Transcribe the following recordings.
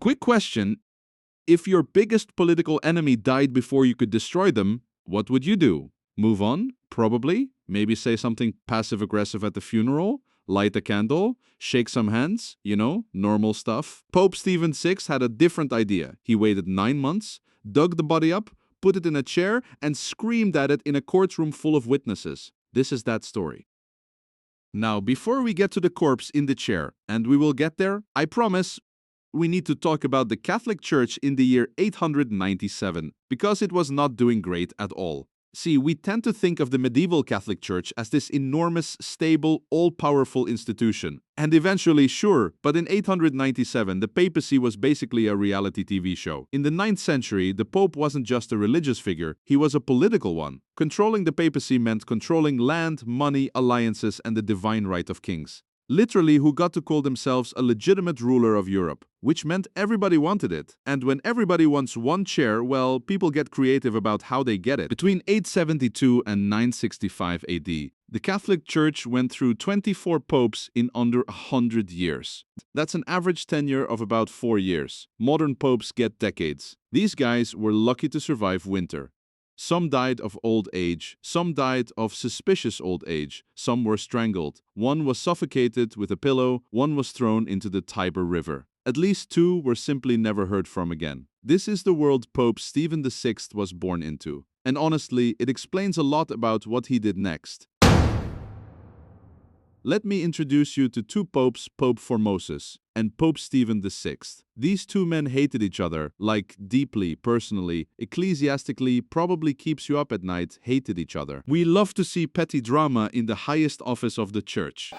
Quick question. If your biggest political enemy died before you could destroy them, what would you do? Move on? Probably. Maybe say something passive-aggressive at the funeral? Light a candle? Shake some hands? Normal stuff. Pope Stephen VI had a different idea. He waited 9 months, dug the body up, put it in a chair, and screamed at it in a courtroom full of witnesses. This is that story. Now, before we get to the corpse in the chair, and we will get there, I promise, we need to talk about the Catholic Church in the year 897, because it was not doing great at all. See, we tend to think of the medieval Catholic Church as this enormous, stable, all-powerful institution. And eventually, sure, but in 897, the papacy was basically a reality TV show. In the 9th century, the Pope wasn't just a religious figure, he was a political one. Controlling the papacy meant controlling land, money, alliances, and the divine right of kings. Literally, who got to call themselves a legitimate ruler of Europe, which meant everybody wanted it. And when everybody wants one chair, well, people get creative about how they get it. Between 872 and 965 AD, the Catholic Church went through 24 popes in under 100 years. That's an average tenure of about 4 years. Modern popes get decades. These guys were lucky to survive winter. Some died of old age, some died of suspicious old age, some were strangled. One was suffocated with a pillow, one was thrown into the Tiber River. At least 2 were simply never heard from again. This is the world Pope Stephen VI was born into. And honestly, it explains a lot about what he did next. Let me introduce you to 2 popes, Pope Formosus and Pope Stephen VI. These 2 men hated each other, like deeply, personally, ecclesiastically, probably keeps you up at night, hated each other. We love to see petty drama in the highest office of the church.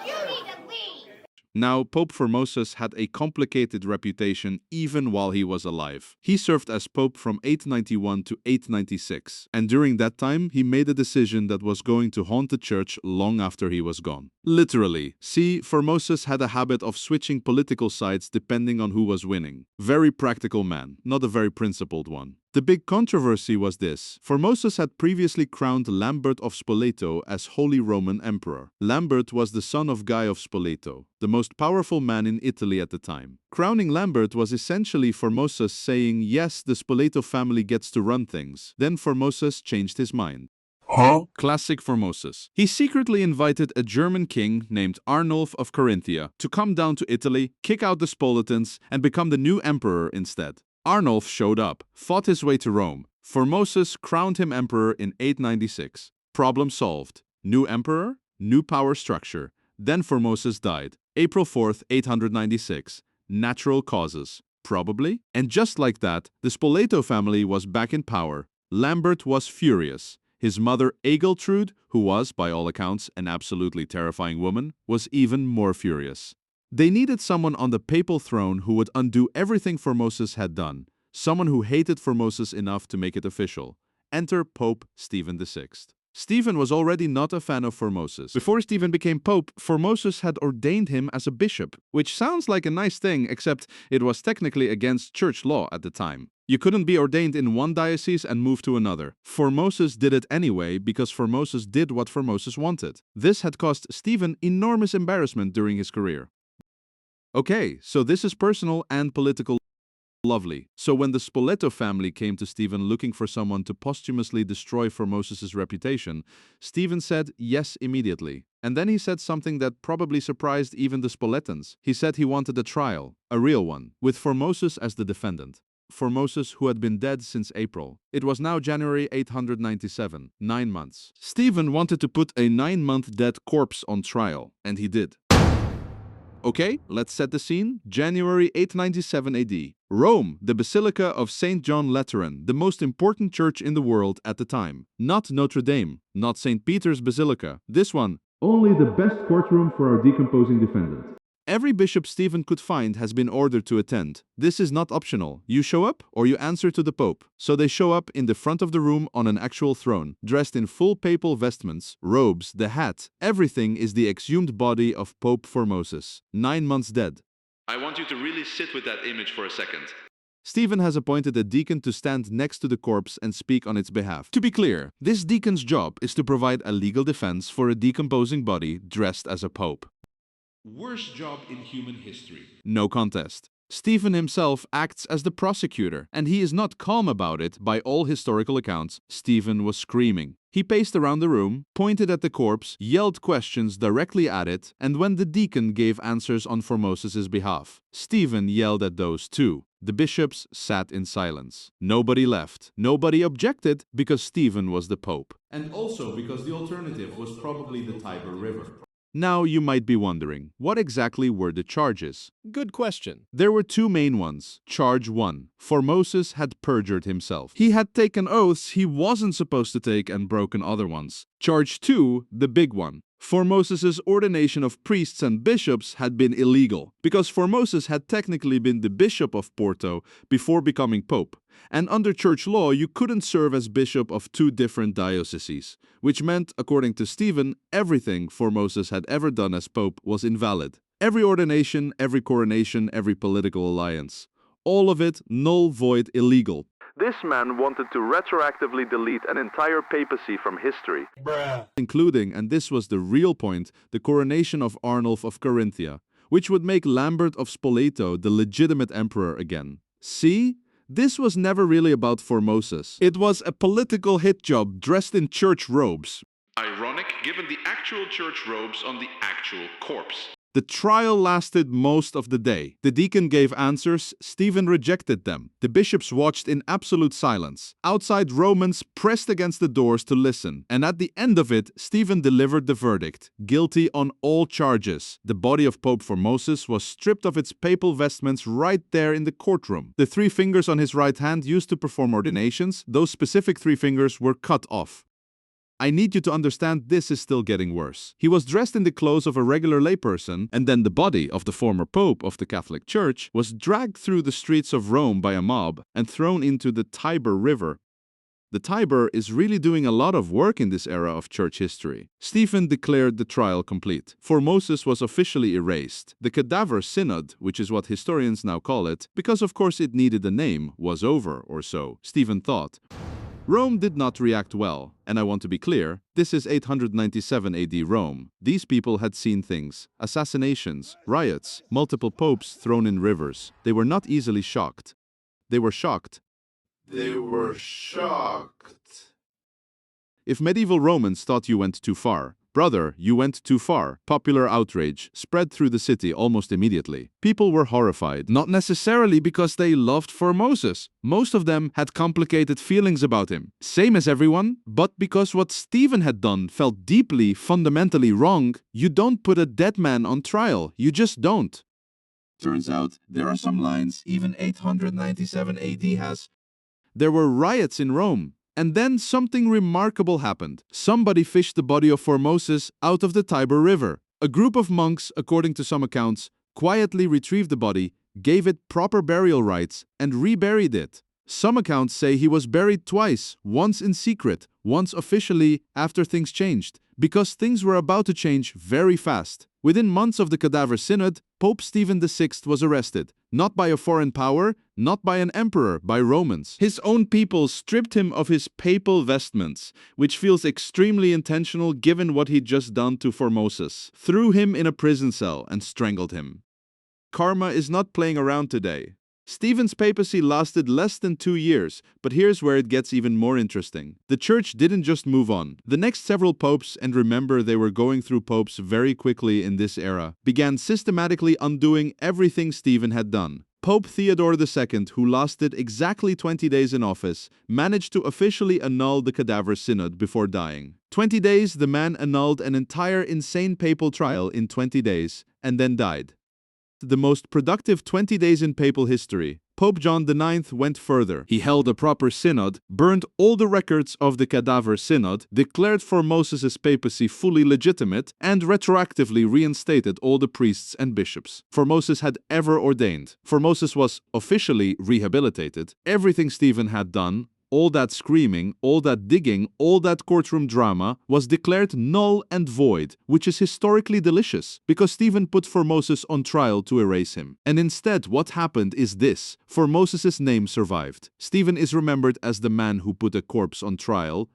Now, Pope Formosus had a complicated reputation even while he was alive. He served as Pope from 891 to 896, and during that time, he made a decision that was going to haunt the church long after he was gone. Literally. See, Formosus had a habit of switching political sides depending on who was winning. Very practical man, not a very principled one. The big controversy was this. Formosus had previously crowned Lambert of Spoleto as Holy Roman Emperor. Lambert was the son of Guy of Spoleto, the most powerful man in Italy at the time. Crowning Lambert was essentially Formosus saying, yes, the Spoleto family gets to run things. Then Formosus changed his mind. Classic Formosus. He secretly invited a German king named Arnulf of Carinthia to come down to Italy, kick out the Spoletans, and become the new emperor instead. Arnulf showed up, fought his way to Rome. Formosus crowned him emperor in 896. Problem solved. New emperor, new power structure. Then Formosus died. April 4th, 896. Natural causes. Probably. And just like that, the Spoleto family was back in power. Lambert was furious. His mother, Ageltrude, who was, by all accounts, an absolutely terrifying woman, was even more furious. They needed someone on the papal throne who would undo everything Formosus had done, someone who hated Formosus enough to make it official. Enter Pope Stephen VI. Stephen was already not a fan of Formosus. Before Stephen became pope, Formosus had ordained him as a bishop, which sounds like a nice thing, except it was technically against church law at the time. You couldn't be ordained in one diocese and move to another. Formosus did it anyway because Formosus did what Formosus wanted. This had caused Stephen enormous embarrassment during his career. Okay, so this is personal and political. Lovely. So when the Spoleto family came to Stephen looking for someone to posthumously destroy Formosus' reputation, Stephen said yes immediately. And then he said something that probably surprised even the Spoletans. He said he wanted a trial, a real one, with Formosus as the defendant. Formosus, who had been dead since April. It was now January 897, 9 months. Stephen wanted to put a 9-month dead corpse on trial, and he did. Okay, let's set the scene. January 897 AD. Rome, the Basilica of St. John Lateran, the most important church in the world at the time. Not Notre Dame, not St. Peter's Basilica. This one. Only the best courtroom for our decomposing defendant. Every bishop Stephen could find has been ordered to attend. This is not optional. You show up or you answer to the Pope. So they show up in the front of the room on an actual throne, dressed in full papal vestments, robes, the hat. Everything is the exhumed body of Pope Formosus, 9 months dead. I want you to really sit with that image for a second. Stephen has appointed a deacon to stand next to the corpse and speak on its behalf. To be clear, this deacon's job is to provide a legal defense for a decomposing body dressed as a pope. Worst job in human history. No contest. Stephen himself acts as the prosecutor, and he is not calm about it. By all historical accounts, Stephen was screaming. He paced around the room, pointed at the corpse, yelled questions directly at it, and when the deacon gave answers on Formosus' behalf, Stephen yelled at those too. The bishops sat in silence. Nobody left. Nobody objected because Stephen was the pope. And also because the alternative was probably the Tiber River. Now you might be wondering, what exactly were the charges? Good question. There were two main ones. Charge 1. Formosus had perjured himself. He had taken oaths he wasn't supposed to take and broken other ones. Charge 2, the big one. Formosus' ordination of priests and bishops had been illegal, because Formosus had technically been the bishop of Porto before becoming pope, and under church law you couldn't serve as bishop of two different dioceses, which meant, according to Stephen, everything Formosus had ever done as pope was invalid. Every ordination, every coronation, every political alliance. All of it null, void, illegal. This man wanted to retroactively delete an entire papacy from history, including, and this was the real point, the coronation of Arnulf of Carinthia, which would make Lambert of Spoleto the legitimate emperor again. See? This was never really about Formosus. It was a political hit job dressed in church robes. Ironic given the actual church robes on the actual corpse. The trial lasted most of the day. The deacon gave answers, Stephen rejected them. The bishops watched in absolute silence. Outside, Romans pressed against the doors to listen. And at the end of it, Stephen delivered the verdict. Guilty on all charges. The body of Pope Formosus was stripped of its papal vestments right there in the courtroom. The 3 fingers on his right hand used to perform ordinations, those specific 3 fingers were cut off. I need you to understand this is still getting worse. He was dressed in the clothes of a regular layperson, and then the body of the former pope of the Catholic Church was dragged through the streets of Rome by a mob and thrown into the Tiber River. The Tiber is really doing a lot of work in this era of church history. Stephen declared the trial complete. Formosus was officially erased. The Cadaver Synod, which is what historians now call it, because of course it needed a name, was over, or so Stephen thought. Rome did not react well, and I want to be clear, this is 897 AD Rome. These people had seen things: assassinations, riots, multiple popes thrown in rivers. They were not easily shocked. They were shocked. If medieval Romans thought you went too far, brother, you went too far. Popular outrage spread through the city almost immediately. People were horrified, not necessarily because they loved Formosus. Most of them had complicated feelings about him, same as everyone, but because what Stephen had done felt deeply, fundamentally wrong. You don't put a dead man on trial, you just don't. Turns out there are some lines even 897 AD has. There were riots in Rome. And then something remarkable happened. Somebody fished the body of Formosus out of the Tiber River. A group of monks, according to some accounts, quietly retrieved the body, gave it proper burial rites, and reburied it. Some accounts say he was buried twice, once in secret, once officially after things changed, because things were about to change very fast. Within months of the Cadaver Synod, Pope Stephen VI was arrested, not by a foreign power, not by an emperor, by Romans. His own people stripped him of his papal vestments, which feels extremely intentional given what he'd just done to Formosus, threw him in a prison cell and strangled him. Karma is not playing around today. Stephen's papacy lasted less than 2 years, but here's where it gets even more interesting. The church didn't just move on. The next several popes, and remember they were going through popes very quickly in this era, began systematically undoing everything Stephen had done. Pope Theodore II, who lasted exactly 20 days in office, managed to officially annul the Cadaver Synod before dying. 20 days, the man annulled an entire insane papal trial in 20 days, and then died. The most productive 20 days in papal history. Pope John IX went further. He held a proper synod, burned all the records of the Cadaver Synod, declared Formosus' papacy fully legitimate, and retroactively reinstated all the priests and bishops Formosus had ever ordained. Formosus was officially rehabilitated. Everything Stephen had done, all that screaming, all that digging, all that courtroom drama was declared null and void, which is historically delicious, because Stephen put Formosus on trial to erase him. And instead, what happened is this: Formosus' name survived. Stephen is remembered as the man who put a corpse on trial.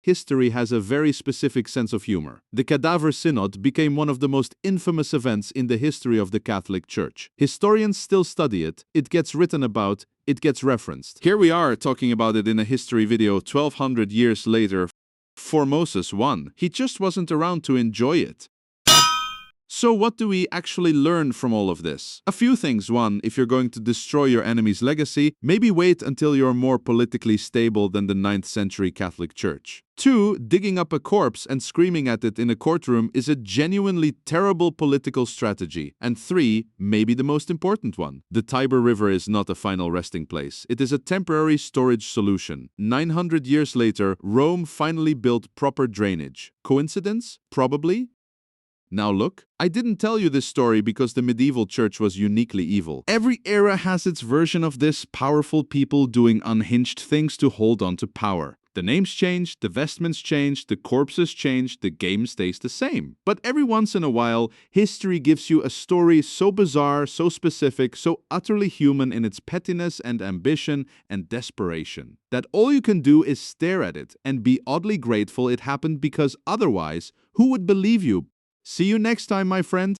history has a very specific sense of humor. The Cadaver Synod became one of the most infamous events in the history of the Catholic Church. Historians still study it, it gets written about, it gets referenced. Here we are talking about it in a history video 1200 years later. Formosus won. He just wasn't around to enjoy it. So what do we actually learn from all of this? A few things. One, if you're going to destroy your enemy's legacy, maybe wait until you're more politically stable than the 9th century Catholic Church. Two, digging up a corpse and screaming at it in a courtroom is a genuinely terrible political strategy. And three, maybe the most important one. The Tiber River is not a final resting place. It is a temporary storage solution. 900 years later, Rome finally built proper drainage. Coincidence? Probably. Now look, I didn't tell you this story because the medieval church was uniquely evil. Every era has its version of this, powerful people doing unhinged things to hold on to power. The names change, the vestments change, the corpses change, the game stays the same. But every once in a while, history gives you a story so bizarre, so specific, so utterly human in its pettiness and ambition and desperation, that all you can do is stare at it and be oddly grateful it happened, because otherwise, who would believe you? See you next time, my friend.